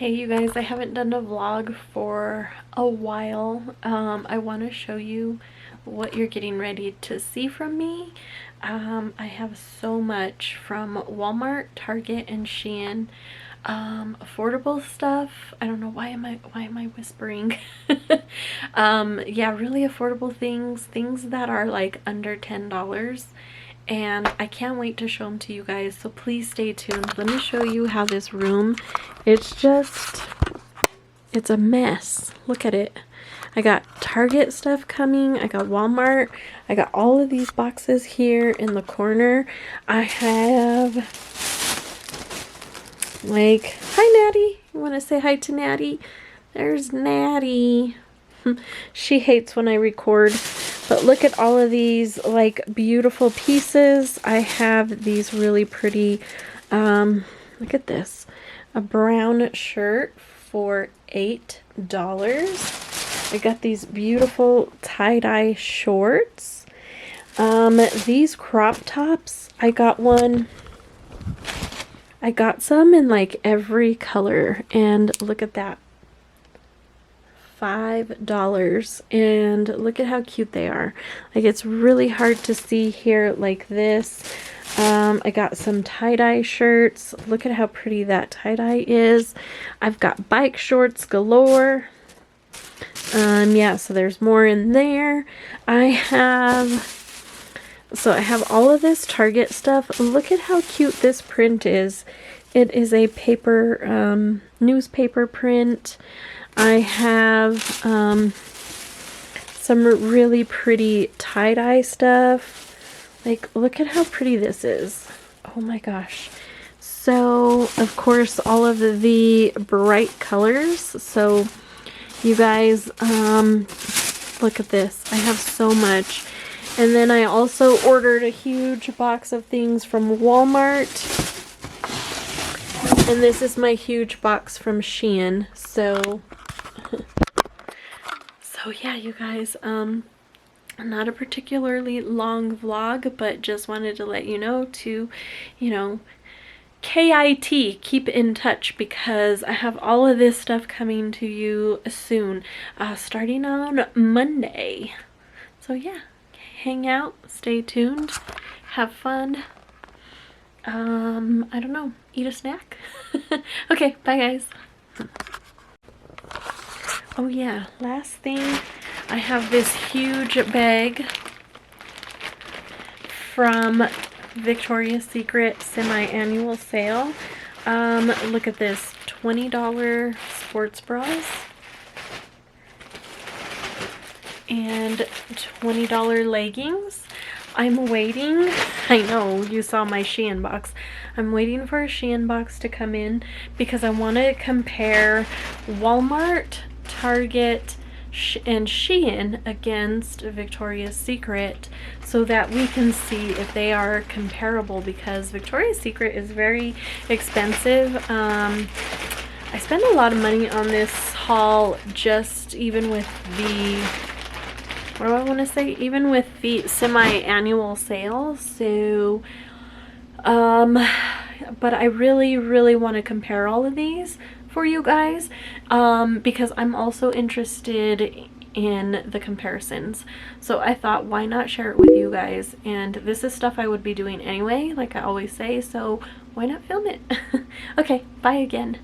Hey you guys, I haven't done a vlog for a while. I want to show you what you're getting ready to see from me. I have so much from Walmart, Target, and Shein. Affordable stuff. I don't know why am I whispering. Yeah, really affordable things that are like under $10. And I can't wait to show them to you guys, so please stay tuned. Let me show you how this room, it's a mess. Look at it. I got Target stuff coming, I got Walmart, I got all of these boxes here in the corner. I have like, hi Natty, you want to say hi to Natty? There's Natty. She hates when I record. But look at all of these like beautiful pieces. I have these really pretty, look at this, a brown shirt for $8. I got these beautiful tie-dye shorts. These crop tops, I got some in like every color, and look at that. $5, and look at how cute they are. Like, it's really hard to see here like this. I got some tie-dye shirts. Look at how pretty that tie-dye is. I've got bike shorts galore. Yeah, so there's more in there. I have all of this Target stuff. Look at how cute this print is. It is a paper newspaper print. I have some really pretty tie-dye stuff. Like, look at how pretty this is. Oh my gosh. So, of course, all of the bright colors. So, you guys, look at this. I have so much. And then I also ordered a huge box of things from Walmart. And this is my huge box from Shein. So yeah, you guys, not a particularly long vlog, but just wanted to let you know to, keep in touch, because I have all of this stuff coming to you soon, starting on Monday. So yeah, hang out, stay tuned, have fun. I don't know, eat a snack. Okay, bye guys. Oh yeah, last thing, I have this huge bag from Victoria's Secret semi-annual sale. Look at this, $20 sports bras and $20 leggings. I'm waiting. I know you saw my Shein box. I'm waiting for a Shein box to come in because I want to compare Walmart, Target, and Shein against Victoria's Secret so that we can see if they are comparable, because Victoria's Secret is very expensive. I spend a lot of money on this haul, just even with the, what do I want to say, even with the semi-annual sale. So but I really want to compare all of these for you guys, because I'm also interested in the comparisons. So I thought, why not share it with you guys? And this is stuff I would be doing anyway, like I always say, so why not film it? Okay, bye again.